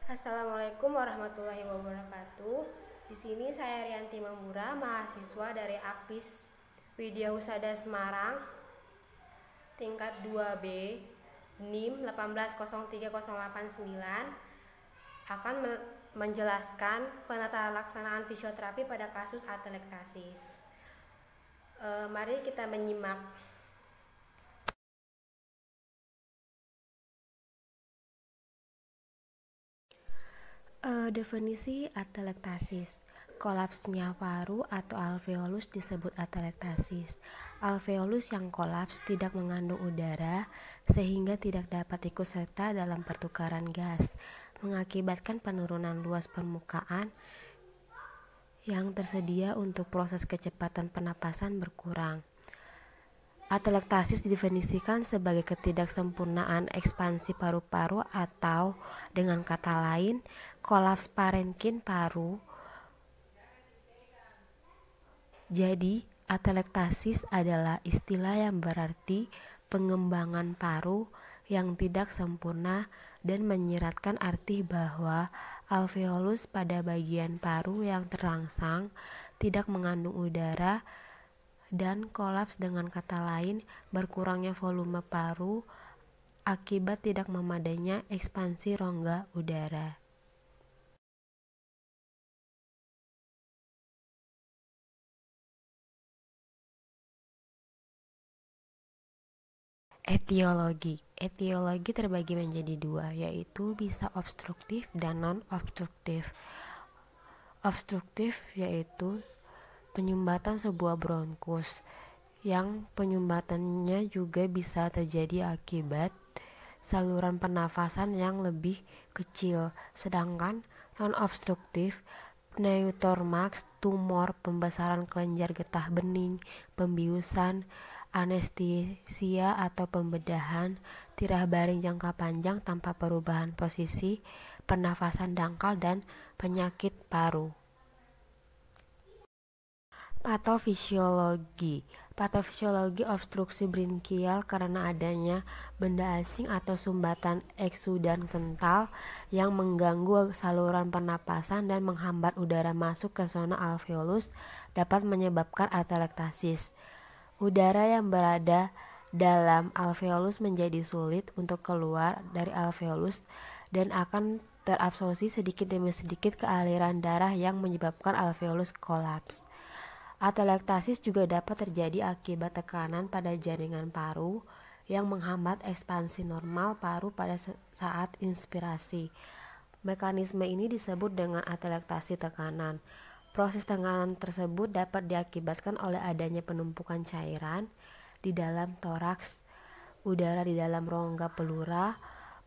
Assalamualaikum warahmatullahi wabarakatuh. Di sini saya Rianti Mamura, mahasiswa dari Akvis Widya Husada Semarang, tingkat 2B, NIM 1803089, akan menjelaskan penata laksanaan fisioterapi pada kasus atelektasis. Mari kita menyimak. Definisi atelektasis. Kolapsnya paru atau alveolus disebut atelektasis. Alveolus yang kolaps tidak mengandung udara sehingga tidak dapat ikut serta dalam pertukaran gas, mengakibatkan penurunan luas permukaan yang tersedia untuk proses kecepatan pernapasan berkurang. Atelektasis didefinisikan sebagai ketidaksempurnaan ekspansi paru-paru atau dengan kata lain, kolaps parenkim paru. Jadi, atelektasis adalah istilah yang berarti pengembangan paru yang tidak sempurna dan menyiratkan arti bahwa alveolus pada bagian paru yang terangsang tidak mengandung udara dan kolaps, dengan kata lain berkurangnya volume paru akibat tidak memadainya ekspansi rongga udara. Etiologi terbagi menjadi dua, yaitu bisa obstruktif dan non-obstruktif. Obstruktif yaitu penyumbatan sebuah bronkus, yang penyumbatannya juga bisa terjadi akibat saluran pernafasan yang lebih kecil. Sedangkan non-obstruktif pneumotoraks, tumor, pembesaran kelenjar getah bening, pembiusan, anestesia atau pembedahan, tirah baring jangka panjang tanpa perubahan posisi pernafasan dangkal, dan penyakit paru. Patofisiologi obstruksi bronkial karena adanya benda asing atau sumbatan eksudan kental yang mengganggu saluran pernapasan dan menghambat udara masuk ke zona alveolus dapat menyebabkan atelektasis. Udara yang berada dalam alveolus menjadi sulit untuk keluar dari alveolus dan akan terabsorpsi sedikit demi sedikit ke aliran darah yang menyebabkan alveolus kolaps. Atelektasis juga dapat terjadi akibat tekanan pada jaringan paru yang menghambat ekspansi normal paru pada saat inspirasi. Mekanisme ini disebut dengan atelektasi tekanan. Proses tekanan tersebut dapat diakibatkan oleh adanya penumpukan cairan di dalam toraks, udara di dalam rongga pleura,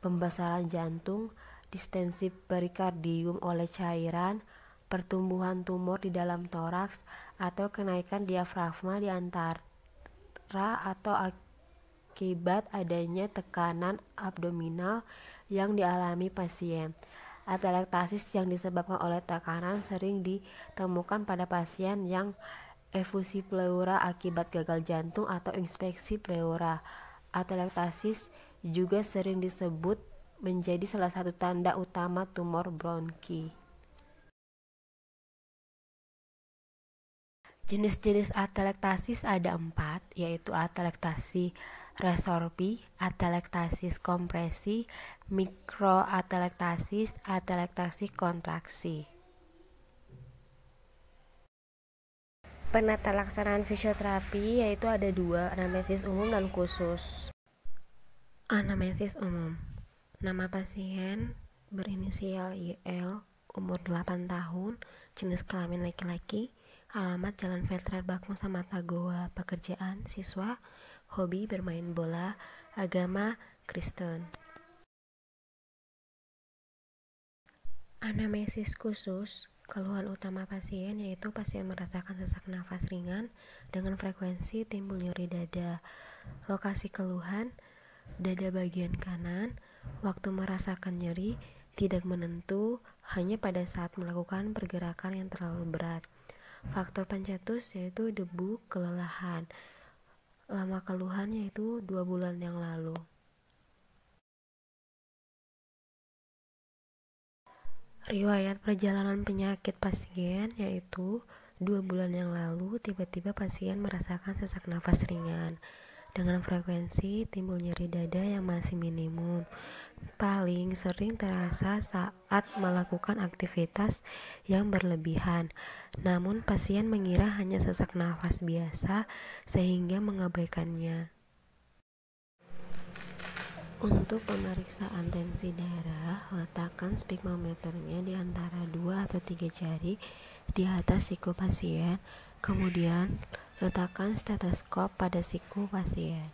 pembesaran jantung, distensi perikardium oleh cairan, pertumbuhan tumor di dalam toraks, atau kenaikan diafragma di antara atau akibat adanya tekanan abdominal yang dialami pasien. Atelektasis yang disebabkan oleh tekanan sering ditemukan pada pasien yang efusi pleura akibat gagal jantung atau infeksi pleura. Atelektasis juga sering disebut menjadi salah satu tanda utama tumor bronki. Jenis-jenis atelektasis ada 4, yaitu atelektasi resorpsi, atelektasis kompresi, mikroatelektasis, atelektasi kontraksi. Penata laksanaan fisioterapi yaitu ada 2, anamnesis umum dan khusus. Anamnesis umum. Nama pasien berinisial YL, umur 8 tahun, jenis kelamin laki-laki, alamat Jalan Veteran Bakung Samata Goa, pekerjaan siswa, hobi bermain bola, agama Kristen. Anamnesis khusus. Keluhan utama pasien yaitu pasien merasakan sesak nafas ringan dengan frekuensi timbul nyeri dada. Lokasi keluhan, dada bagian kanan, waktu merasakan nyeri tidak menentu, hanya pada saat melakukan pergerakan yang terlalu berat. Faktor pencetus yaitu debu, kelelahan. Lama keluhan yaitu 2 bulan yang lalu. Riwayat perjalanan penyakit pasien yaitu 2 bulan yang lalu tiba-tiba pasien merasakan sesak nafas ringan dengan frekuensi timbul nyeri dada yang masih minimum. Paling sering terasa saat melakukan aktivitas yang berlebihan. Namun pasien mengira hanya sesak nafas biasa sehingga mengabaikannya. Untuk pemeriksaan tensi darah, letakkan sphygmometernya di antara 2 atau 3 jari di atas siku pasien, kemudian letakkan stetoskop pada siku pasien.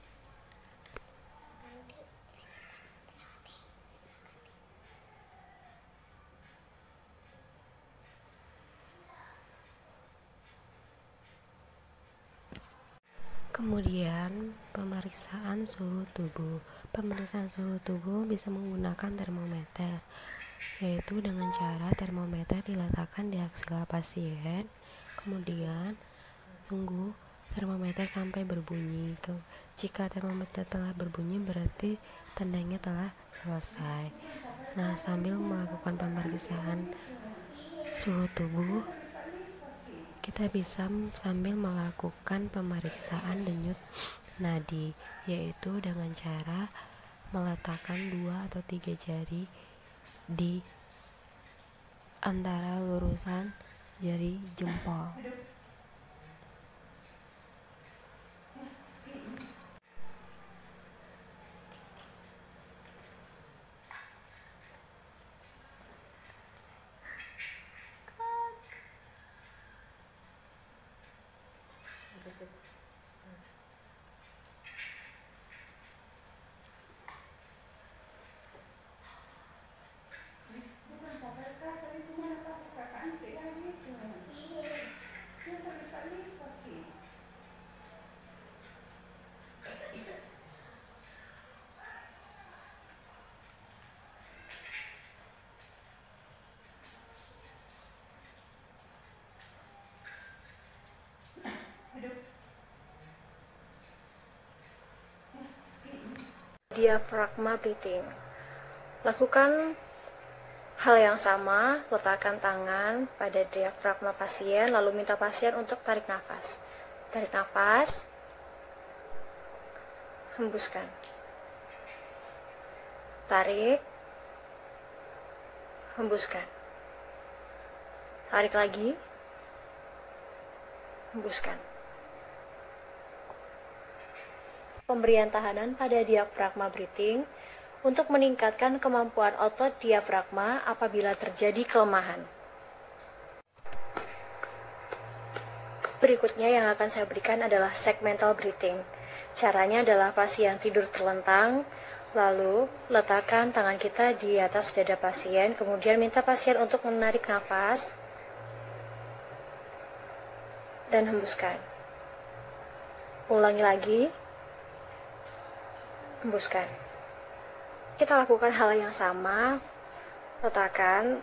Kemudian, pemeriksaan suhu tubuh. Pemeriksaan suhu tubuh bisa menggunakan termometer, yaitu dengan cara termometer diletakkan di aksila pasien, kemudian tunggu termometer sampai berbunyi. Jika termometer telah berbunyi berarti tandanya telah selesai. Nah, sambil melakukan pemeriksaan suhu tubuh, kita bisa sambil melakukan pemeriksaan denyut nadi, yaitu dengan cara meletakkan 2 atau 3 jari di antara lurusan jari jempol. Diafragma breathing. Lakukan hal yang sama, letakkan tangan pada diafragma pasien, lalu minta pasien untuk tarik nafas. Tarik nafas, hembuskan. Tarik, hembuskan. Tarik lagi, hembuskan. Pemberian tahanan pada diafragma breathing untuk meningkatkan kemampuan otot diafragma apabila terjadi kelemahan. Berikutnya yang akan saya berikan adalah segmental breathing. Caranya adalah pasien tidur terlentang, lalu letakkan tangan kita di atas dada pasien, kemudian minta pasien untuk menarik nafas dan hembuskan. Ulangi lagi. Hembuskan. Kita lakukan hal yang sama, letakkan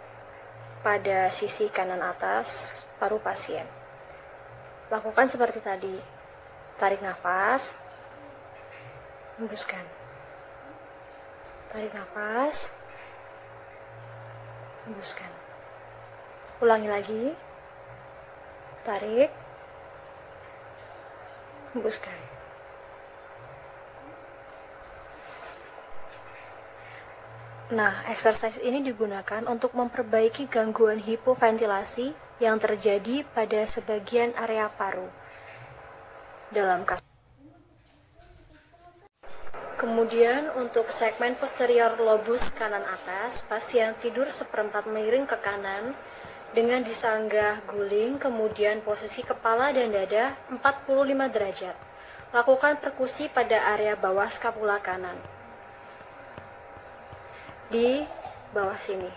pada sisi kanan atas paru pasien. Lakukan seperti tadi, tarik nafas, hembuskan. Tarik nafas, hembuskan. Ulangi lagi, tarik, hembuskan. Nah, exercise ini digunakan untuk memperbaiki gangguan hipoventilasi yang terjadi pada sebagian area paru. Kemudian untuk segmen posterior lobus kanan atas, pasien tidur seperempat miring ke kanan dengan disanggah guling, kemudian posisi kepala dan dada 45 derajat. Lakukan perkusi pada area bawah skapula kanan. Di bawah sini.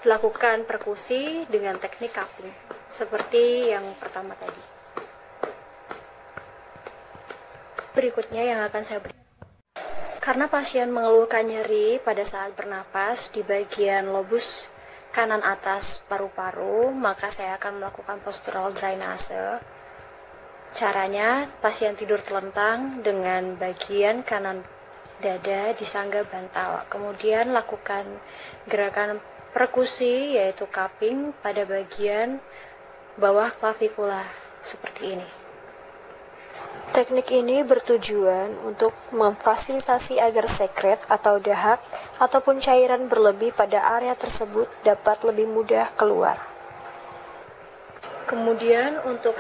Lakukan perkusi dengan teknik cupping, seperti yang pertama tadi. Berikutnya yang akan saya berikan. Karena pasien mengeluhkan nyeri pada saat bernapas di bagian lobus kanan atas paru-paru, maka saya akan melakukan postural drainase. Caranya, pasien tidur telentang dengan bagian kanan dada disangga bantal, kemudian lakukan gerakan perkusi yaitu cupping pada bagian bawah klavikula seperti ini. Teknik ini bertujuan untuk memfasilitasi agar sekret atau dahak ataupun cairan berlebih pada area tersebut dapat lebih mudah keluar. Kemudian untuk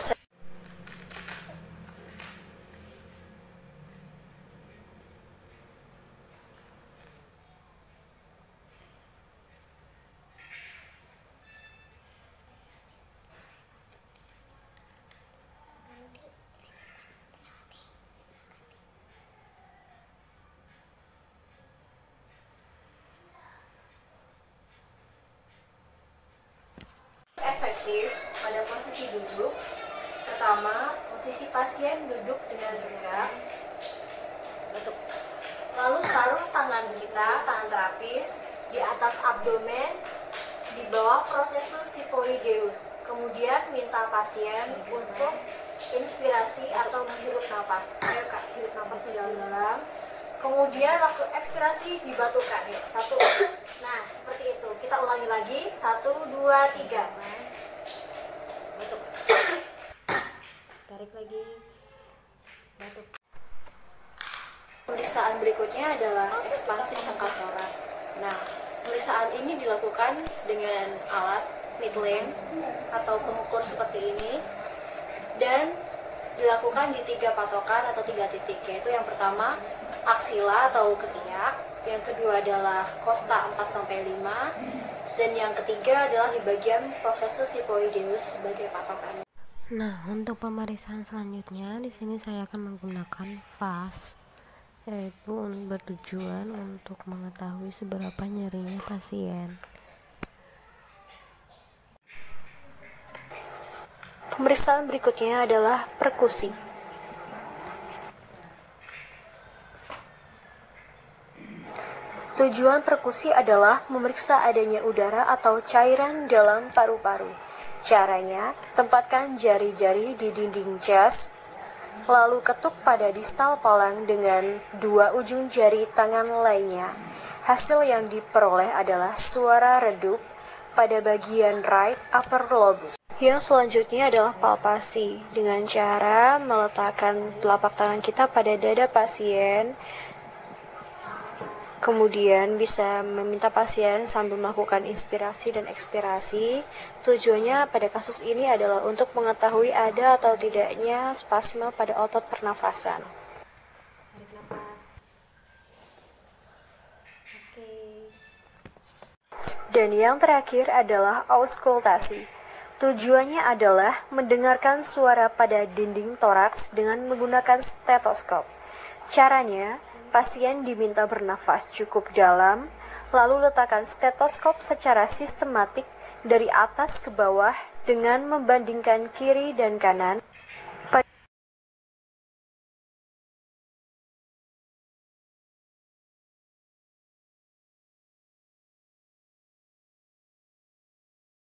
efektif pada posisi duduk. Pertama, posisi pasien duduk dengan tegak. Lalu taruh tangan kita, tangan terapis, di atas abdomen, di bawah prosesus sifoideus. Kemudian minta pasien untuk inspirasi atau menghirup nafas. Ayo Kak, hirup nafas dalam-dalam. Kemudian waktu ekspirasi dibatukan. Yuk, 1. Nah, seperti itu. Kita ulangi lagi. 1, 2, 3. Batuk. Tarik lagi. Batuk. Pemeriksaan berikutnya adalah ekspansi sengkak torak. Nah, pemeriksaan ini dilakukan dengan alat midline atau pengukur seperti ini dan dilakukan di 3 patokan atau 3 titik, yaitu yang pertama aksila atau ketiak, yang kedua adalah kosta 4-5, dan yang ketiga adalah di bagian prosesus sifoideus sebagai patokannya. Nah, untuk pemeriksaan selanjutnya di sini saya akan menggunakan VAS, yaitu bertujuan untuk mengetahui seberapa nyerinya pasien. Pemeriksaan berikutnya adalah perkusi. Tujuan perkusi adalah memeriksa adanya udara atau cairan dalam paru-paru. Caranya, tempatkan jari-jari di dinding jas, lalu ketuk pada distal palang dengan 2 ujung jari tangan lainnya. Hasil yang diperoleh adalah suara redup pada bagian right upper lobus. Yang selanjutnya adalah palpasi, dengan cara meletakkan telapak tangan kita pada dada pasien. Kemudian bisa meminta pasien sambil melakukan inspirasi dan ekspirasi. Tujuannya pada kasus ini adalah untuk mengetahui ada atau tidaknya spasme pada otot pernafasan. Dan yang terakhir adalah auskultasi. Tujuannya adalah mendengarkan suara pada dinding toraks dengan menggunakan stetoskop. Caranya, pasien diminta bernafas cukup dalam, lalu letakkan stetoskop secara sistematik dari atas ke bawah dengan membandingkan kiri dan kanan.